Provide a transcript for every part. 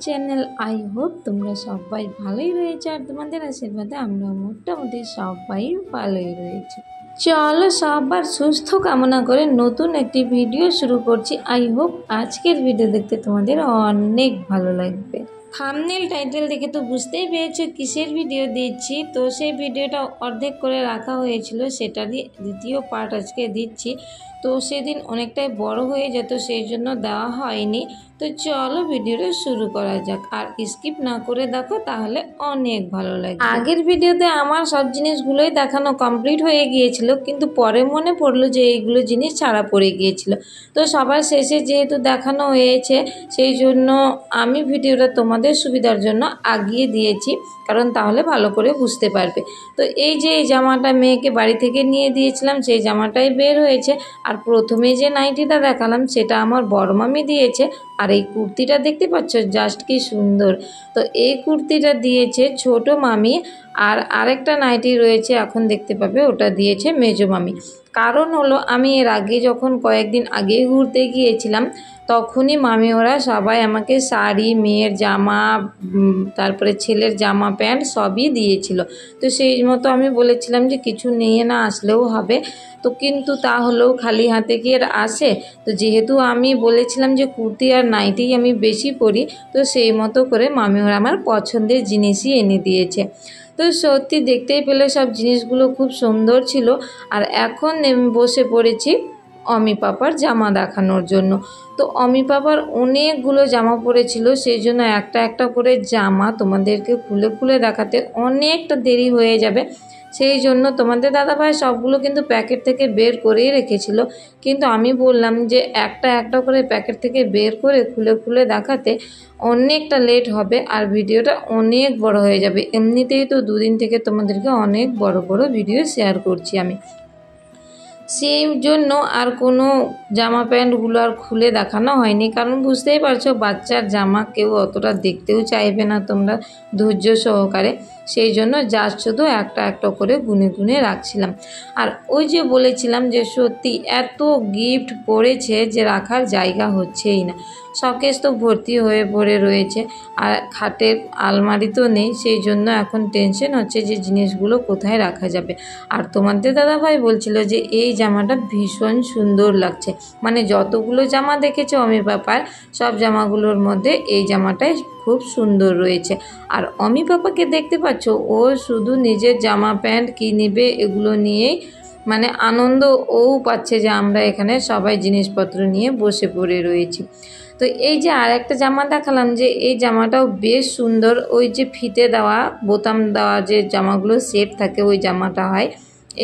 Channel. I hope তোমরা সবাই ভালোই রয়েছে আর তোমাদের আশীর্বাদে আমরা মোটামুটি সবাই ভালোই রয়েছে। চলো সবার সুস্থ কামনা করে নতুন একটি ভিডিও শুরু করছি। আই হোপ আজকের ভিডিও দেখতে তোমাদের অনেক ভালো লাগবে। থাম্বনেল টাইটেল দেখে তো বুঝতেই পেরেছো কিসের ভিডিও দিচ্ছি। তো সেই ভিডিওটা অর্ধেক করে রাখা হয়েছিল, সেটারই দ্বিতীয় পার্ট আজকে দিচ্ছি। তো সেদিন অনেকটাই বড় হয়ে যেত, সেই জন্য দেওয়া হয়নি। তো চলো ভিডিওটা শুরু করা যাক, আর স্কিপ না করে দেখো তাহলে অনেক ভালো লাগে। আগের ভিডিওতে আমার সব জিনিসগুলোই দেখানো কমপ্লিট হয়ে গিয়েছিল, কিন্তু পরে মনে পড়লো যে এইগুলো জিনিস ছাড়া পড়ে গিয়েছিল। তো সবার শেষে যেহেতু দেখানো হয়েছে, সেই জন্য আমি ভিডিওটা তোমাদের সুবিধার জন্য আগিয়ে দিয়েছি, কারণ তাহলে ভালো করে বুঝতে পারবে। তো এই যে এই জামাটা মেয়েকে বাড়ি থেকে নিয়ে দিয়েছিলাম, সেই জামাটাই বের হয়েছে। আর প্রথমে যে নাইটিটা দেখালাম সেটা আমার বড় মামি দিয়েছে। আর এই কুর্তিটা দেখতে পাচ্ছ জাস্ট কি সুন্দর। তো এই কুর্তিটা দিয়েছে ছোট মামি। আর আরেকটা নাইটি রয়েছে এখন দেখতে পাবে, ওটা দিয়েছে মেজো মামি। কারণ হলো আমি এর আগে যখন কয়েকদিন আগে ঘুরতে গিয়েছিলাম, তখনই মামি ওরা সবাই আমাকে শাড়ি, মেয়ের জামা, তারপরে ছেলের জামা প্যান্ট সবই দিয়েছিল। তো সেই মতো আমি বলেছিলাম যে কিছু নিয়ে না আসলেও হবে। তো কিন্তু তাহলেও খালি হাতে কি আর আসে। তো যেহেতু আমি বলেছিলাম যে কুর্তি আর নাইটিই আমি বেশি পরি, তো সেই মতো করে মামি ওরা আমার পছন্দের জিনিসই এনে দিয়েছে। তো সত্যি দেখতেই পেলে সব জিনিসগুলো খুব সুন্দর ছিল। আর এখন বসে পড়েছি অমি পাপার জামা দেখানোর জন্য। তো অমি পাপার অনেকগুলো জামা পড়েছিল, সেই জন্য একটা একটা করে জামা তোমাদেরকে খুলে খুলে দেখাতে অনেকটা দেরি হয়ে যাবে। সেই জন্য তোমাদের দাদাভাই সবগুলো কিন্তু প্যাকেট থেকে বের করেই রেখেছিল, কিন্তু আমি বললাম যে একটা একটা করে প্যাকেট থেকে বের করে খুলে খুলে দেখাতে অনেকটা লেট হবে আর ভিডিওটা অনেক বড় হয়ে যাবে। এমনিতেই তো দুদিন থেকে তোমাদেরকে অনেক বড় বড় ভিডিও শেয়ার করছি আমি, সেই জন্য আর কোনো জামা প্যান্টগুলো আর খুলে দেখানো হয়নি। কারণ বুঝতেই পারছো বাচ্চার জামা কেউ অতটা দেখতেও চাইবে না তোমরা ধৈর্য সহকারে। সেই জন্য জাস্ট শুধু একটা একটা করে গুনে গুনে রাখছিলাম। আর ওই যে বলেছিলাম যে সত্যি এত গিফট পড়েছে যে রাখার জায়গা হচ্ছেই না। শোকেস তো ভর্তি হয়ে পড়ে রয়েছে, আর খাটের আলমারি তো নেই। সেই জন্য এখন টেনশন হচ্ছে যে জিনিসগুলো কোথায় রাখা যাবে। আর তোমাদের দাদাভাই বলছিল যে এই জামাটা ভীষণ সুন্দর লাগছে, মানে যতগুলো জামা দেখেছে অমি পাপার সব জামাগুলোর মধ্যে এই জামাটাই খুব সুন্দর রয়েছে। আর অমি পাপাকে দেখতে পাচ্ছ, ও শুধু নিজের জামা প্যান্ট কী নেবে এগুলো নিয়েই মানে আনন্দ ও পাচ্ছে যে আমরা এখানে সবাই জিনিসপত্র নিয়ে বসে পড়ে রয়েছি। তো এই যে আর একটা জামা দেখালাম, যে এই জামাটাও বেশ সুন্দর। ওই যে ফিতে দেওয়া বোতাম দেওয়া যে জামাগুলো সেট থাকে ওই জামাটা হয়।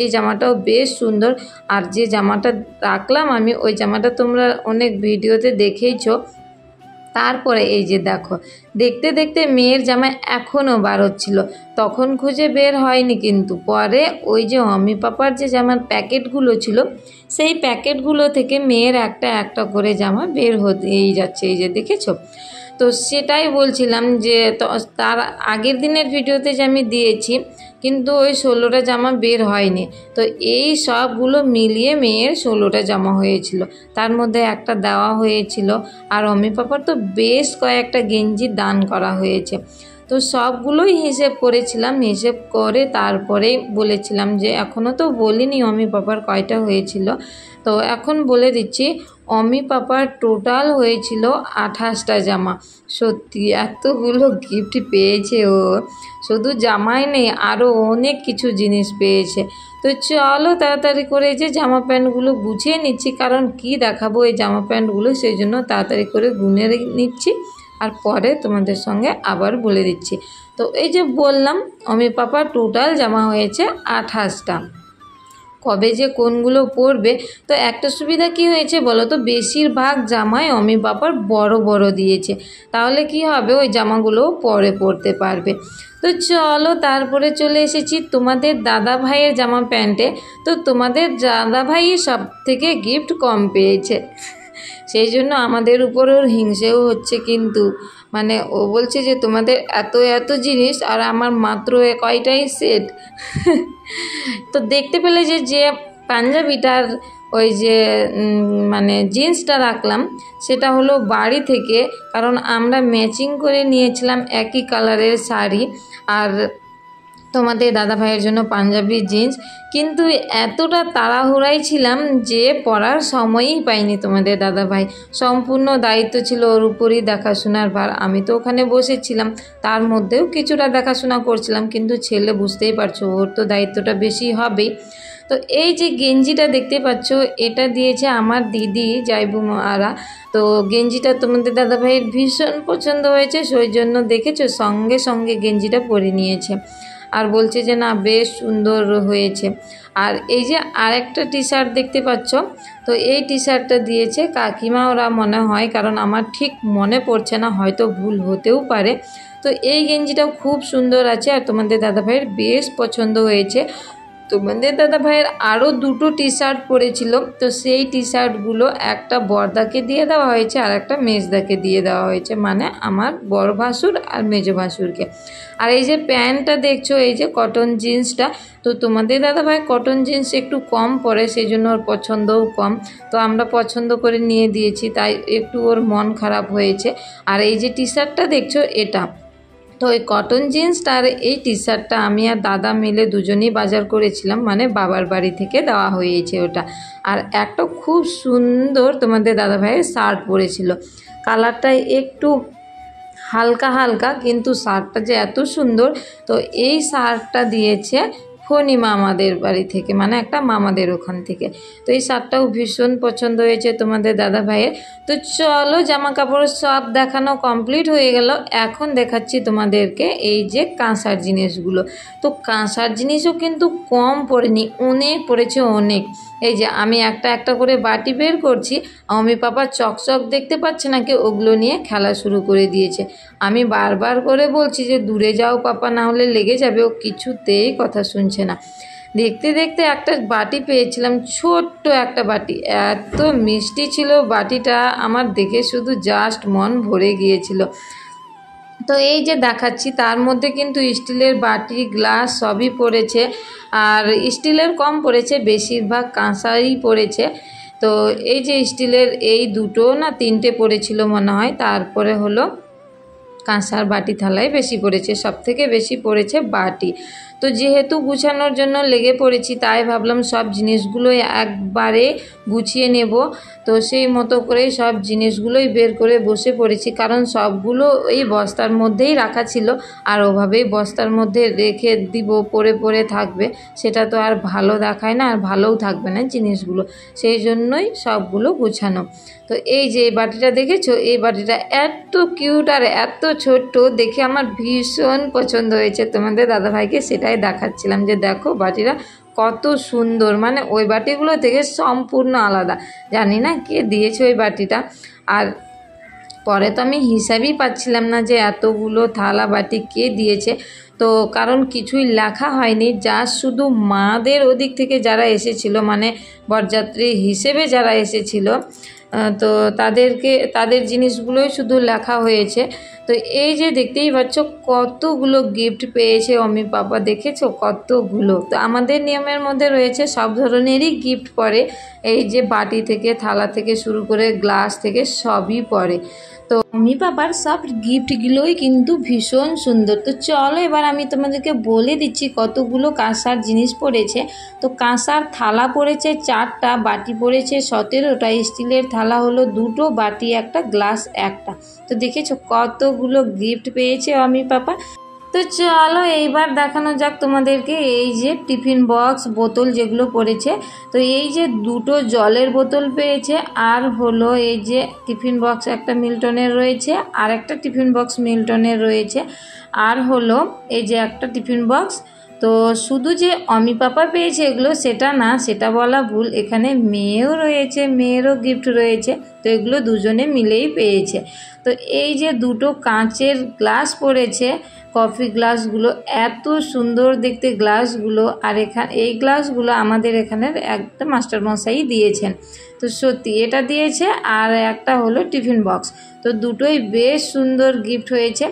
এই জামাটাও বেশ সুন্দর। আর যে জামাটা রাখলাম আমি, ওই জামাটা তোমরা অনেক ভিডিওতে দেখেইছো। তারপরে এই যে দেখো, দেখতে দেখতে মেয়ের জামা এখনও বার হচ্ছিল, তখন খুঁজে বের হয়নি। কিন্তু পরে ওই যে অমি পাপার যে জামার প্যাকেটগুলো ছিল, সেই প্যাকেটগুলো থেকে মেয়ের একটা একটা করে জামা বের হতেই যাচ্ছে। এই যে দেখেছো। তো সেটাই বলছিলাম যে তার আগের দিনের ভিডিওতে যে আমি দিয়েছি, কিন্তু ওই 16টা জামা বের হয়নি। তো এই সবগুলো মিলিয়ে মেয়ের 16টা জামা হয়েছিল, তার মধ্যে একটা দেওয়া হয়েছিল। আর অমি পাপার তো বেশ কয়েকটা গেঞ্জি দান করা হয়েছে। তো সবগুলোই হিসেব করেছিলাম, হিসেব করে তারপরে বলেছিলাম যে এখনও তো বলিনি অমি পাপার কয়টা হয়েছিল। তো এখন বলে দিচ্ছি, অমি পাপার টোটাল হয়েছিল 28টা জামা। সত্যি এতগুলো গিফট পেয়েছে ও, শুধু জামাই নেই আরও অনেক কিছু জিনিস পেয়েছে। তো চলো তাড়াতাড়ি করে যে জামা প্যান্টগুলো গুছিয়ে নিচ্ছি, কারণ কি দেখাবো এই জামা প্যান্টগুলো, সেই জন্য তাড়াতাড়ি করে গুনে নিচ্ছি আর পরে তোমাদের সঙ্গে আবার বলে দিচ্ছি। তো এই যে বললাম অমি পাপার টোটাল জামা হয়েছে 28টা। কবে যে কোনগুলো পরবে। তো একটা সুবিধা কি হয়েছে বলো তো, বেশিরভাগ জামাই অমি পাপার বড় বড় দিয়েছে, তাহলে কি হবে ওই জামাগুলো পরে পরতে পারবে। তো চলো তারপরে চলে এসেছি তোমাদের দাদা ভাইয়ের জামা প্যান্টে। তো তোমাদের দাদা ভাই সব থেকে গিফট কম পেয়েছে, সেই জন্য আমাদের উপর ওর হিংসেও হচ্ছে। কিন্তু মানে ও বলছে যে তোমাদের এত এত জিনিস আর আমার মাত্র কয়টাই সেট। তো দেখতে পেলে যে পাঞ্জাবিটার ওই যে মানে জিন্সটা রাখলাম সেটা হলো বাড়ি থেকে, কারণ আমরা ম্যাচিং করে নিয়েছিলাম একই কালারের শাড়ি আর তোমাদের দাদা ভাইয়ের জন্য পাঞ্জাবি জিন্স, কিন্তু এতটা তাড়াহুড়াই ছিলাম যে পরার সময়ই পাইনি তোমাদের দাদা ভাই। সম্পূর্ণ দায়িত্ব ছিল ওর উপরই দেখাশোনার ভার। আমি তো ওখানে বসেছিলাম, তার মধ্যেও কিছুটা দেখাশোনা করছিলাম, কিন্তু ছেলে বুঝতেই পারছো ওর তো দায়িত্বটা বেশি হবেই। তো এই যে গেঞ্জিটা দেখতে পাচ্ছ এটা দিয়েছে আমার দিদি জাইবুমারা। তো গেঞ্জিটা তোমাদের দাদা ভাইয়ের ভীষণ পছন্দ হয়েছে, সেই জন্য দেখেছো সঙ্গে সঙ্গে গেঞ্জিটা পরে নিয়েছে আর বলছে যে না বেশ সুন্দর হয়েছে। আর এই যে আরেকটা টি শার্ট দেখতে পাচ্ছ, তো এই টি শার্টটা দিয়েছে কাকিমা ওরা মনে হয়, কারণ আমার ঠিক মনে পড়ছে না, হয়তো ভুল হতেও পারে। তো এই গেঞ্জিটাও খুব সুন্দর আছে আর তোমাদের দাদা ভাইয়ের বেশ পছন্দ হয়েছে। তোমাদের দাদা ভাইয়ের আরও দুটো টি শার্ট পরেছিল, তো সেই টি শার্টগুলো একটা বড়দাকে দিয়ে দেওয়া হয়েছে আর একটা মেজদাকে দিয়ে দেওয়া হয়েছে, মানে আমার বড় ভাসুর আর মেজো ভাসুরকে। আর এই যে প্যান্টটা দেখছো এই যে কটন জিন্সটা, তো তোমাদের দাদা ভাই কটন জিন্স একটু কম পরে, সেই জন্য ওর পছন্দও কম, তো আমরা পছন্দ করে নিয়ে দিয়েছি, তাই একটু ওর মন খারাপ হয়েছে। আর এই যে টি শার্টটা দেখছো এটা, তো এই কটন জিন্সটা আর এই টি শার্টটা আমি আর দাদা মিলে দুজনেই বাজার করেছিলাম, মানে বাবার বাড়ি থেকে দেওয়া হয়েছে ওটা। আর একটা খুব সুন্দর তোমাদের দাদা ভাইয়ের শার্ট পরেছিল, কালারটা একটু হালকা হালকা, কিন্তু শার্টটা যে এত সুন্দর। তো এই শার্টটা দিয়েছে ফণি মামাদের বাড়ি থেকে, মানে একটা মামাদের ওখান থেকে। তো এই শার্টটাও ভীষণ পছন্দ হয়েছে তোমাদের দাদা ভাইয়ের। তো চলো জামা কাপড় সব দেখানো কমপ্লিট হয়ে গেল, এখন দেখাচ্ছি তোমাদেরকে এই যে কাঁসার জিনিসগুলো। তো কাঁসার জিনিসও কিন্তু কম পড়েনি, অনেক পড়েছে অনেক। এই যে আমি একটা একটা করে বাটি বের করছি, আমি পাপা চকচক দেখতে পাচ্ছে না কি, ওগুলো নিয়ে খেলা শুরু করে দিয়েছে। আমি বারবার করে বলছি যে দূরে যাও পাপা, না হলে লেগে যাবে, ও কিছুতেই কথা শুনছে না। দেখতে দেখতে একটা বাটি পেয়েছিলাম, ছোট্ট একটা বাটি, এত মিষ্টি ছিল বাটিটা, আমার দেখে শুধু জাস্ট মন ভরে গিয়েছিল। তো এই যে দেখাচ্ছি তার মধ্যে কিন্তু স্টিলের বাটি গ্লাস সবই পড়েছে, আর স্টিলের কম পড়েছে, বেশিরভাগ কাঁসাই পড়েছে। তো এই যে স্টিলের এই দুটো না তিনটে পড়েছিল মনে হয়, তারপরে হলো কাঁসার বাটি থালায় বেশি পড়েছে, সব থেকে বেশি পড়েছে বাটি। তো যেহেতু গুছানোর জন্য লেগে পড়েছি, তাই ভাবলাম সব জিনিসগুলোই একবারে গুছিয়ে নেব। তো সেই মতো করে সব জিনিসগুলোই বের করে বসে পড়েছি, কারণ সবগুলো এই বস্তার মধ্যেই রাখা ছিল, আর ওভাবেই বস্তার মধ্যে রেখে দিব পরে পরে থাকবে, সেটা তো আর ভালো দেখায় না, আর ভালোও থাকবে না জিনিসগুলো, সেই জন্যই সবগুলো গুছানো। তো এই যে এই বাটিটা দেখেছো, এই বাটিটা এত কিউট আর এত ছোট্ট, দেখে আমার ভীষণ পছন্দ হয়েছে। তোমাদের দাদাভাইকে সেটাই দেখাচ্ছিলাম যে দেখো বাটিটা কত সুন্দর, মানে ওই বাটিগুলো থেকে সম্পূর্ণ আলাদা। জানি না কে দিয়েছে ওই বাটিটা, আর পরে তো আমি হিসাবই পাচ্ছিলাম না যে এতগুলো থালা বাটি কে দিয়েছে। তো কারণ কিছুই লেখা হয়নি, যা শুধু মাদের ওদিক থেকে যারা এসেছিল, মানে বরযাত্রী হিসেবে যারা এসেছিল, তো তাদের জিনিসগুলোই শুধু লেখা হয়েছে। তো এই যে দেখতেই পাচ্ছ কতগুলো গিফট পেয়েছে অমি পাপা, দেখেছো কতগুলো। তো আমাদের নিয়মের মধ্যে রয়েছে সব ধরনেরই গিফট পড়ে, এই যে বাটি থেকে থালা থেকে শুরু করে গ্লাস থেকে সবই পড়ে। তো অমি পাপার সব গিফটগুলোই কিন্তু ভীষণ সুন্দর। তো চলো এবার আমি তোমাদেরকে বলে দিচ্ছি কতগুলো কাঁসার জিনিস পড়েছে। তো কাঁসার থালা পড়েছে 4টা, বাটি পড়েছে 17টা, স্টিলের থালা হলো 2টো, বাটি একটা, গ্লাস একটা। তো দেখেছো কতগুলো গিফট পেয়েছে অমি পাপা। তো চলো এইবার দেখানো যাক তোমাদেরকে এই যে টিফিন বক্স বোতল যেগুলো পড়েছে। তো এই যে 2টো জলের বোতল পেয়েছে, আর হলো এই যে টিফিন বক্স একটা মিল্টনের রয়েছে, আর একটা টিফিন বক্স মিল্টনের রয়েছে, আর হলো এই যে একটা টিফিন বক্স। তো শুধু যে অমি পাপা পেয়েছে এগুলো সেটা না, সেটা বলা ভুল, এখানে মেয়েও রয়েছে, মেয়েরও গিফট রয়েছে। তো এগুলো দুজনে মিলেই পেয়েছে। তো এই যে 2টো কাঁচের গ্লাস পড়েছে, কফি গ্লাসগুলো এত সুন্দর দেখতে গ্লাসগুলো, আর এই গ্লাসগুলো আমাদের এখানের একটা মাস্টারমশাই দিয়েছেন। তো সত্যি এটা দিয়েছে, আর একটা হলো টিফিন বক্স। তো দুটোই বেশ সুন্দর গিফট হয়েছে।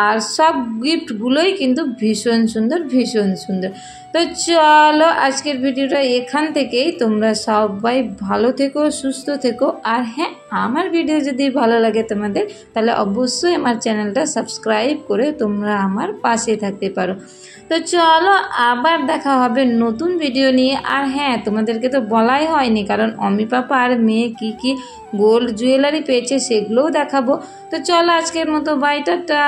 আর সব গিফটগুলোই কিন্তু ভীষণ সুন্দর ভীষণ সুন্দর। তো চলো আজকের ভিডিওটা এখান থেকেই, তোমরা সবাই ভালো থেকো, সুস্থ থেকো। আর হ্যাঁ, আমার ভিডিও যদি ভালো লাগে তোমাদের, তাহলে অবশ্যই আমার চ্যানেলটা সাবস্ক্রাইব করে তোমরা আমার পাশে থাকতে পারো। তো চলো আবার দেখা হবে নতুন ভিডিও নিয়ে। আর হ্যাঁ, তোমাদেরকে তো বলাই হয়নি, কারণ অমি পাপা আর মেয়ে কি কি গোল্ড জুয়েলারি পেয়েছে সেগুলোও দেখাবো। তো চলো আজকের মতো বাই, টাটা।